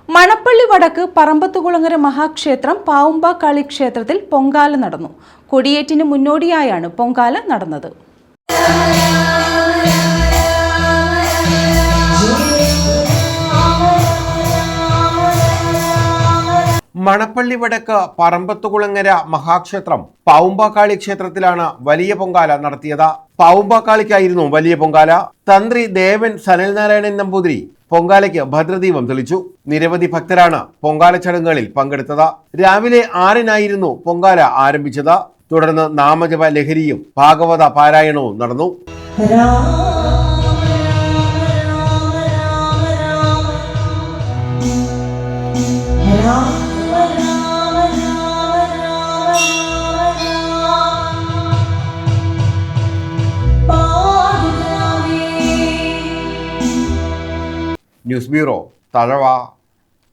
മണപ്പള്ളി വടക്ക് പറമ്പത്തുകുളങ്ങര മഹാക്ഷേത്രം പാവുമ്പാക്കാളി ക്ഷേത്രത്തിൽ പൊങ്കാല നടന്നു. കൊടിയേറ്റിന് മുന്നോടിയായാണ് പൊങ്കാല നടന്നത്. മണപ്പള്ളി വടക്ക് പറമ്പത്തുകുളങ്ങര മഹാക്ഷേത്രം പാവുമ്പാക്കാളി ക്ഷേത്രത്തിലാണ് വലിയ പൊങ്കാല നടത്തിയത്. പാവുമ്പാക്കാളിക്കായിരുന്നു വലിയ പൊങ്കാല. തന്ത്രി ദേവൻ സനൽനാരായണൻ നമ്പൂതിരി പൊങ്കാലയ്ക്ക് ഭദ്രദീപം തെളിച്ചു. നിരവധി ഭക്തരാണ് പൊങ്കാല ചടങ്ങുകളിൽ പങ്കെടുത്തത്. രാവിലെ 6-നായിരുന്നു പൊങ്കാല ആരംഭിച്ചത്. തുടർന്ന് നാമജപ ലഹരിയും ഭാഗവത പാരായണവും നടന്നു. News bureau, Thazhava.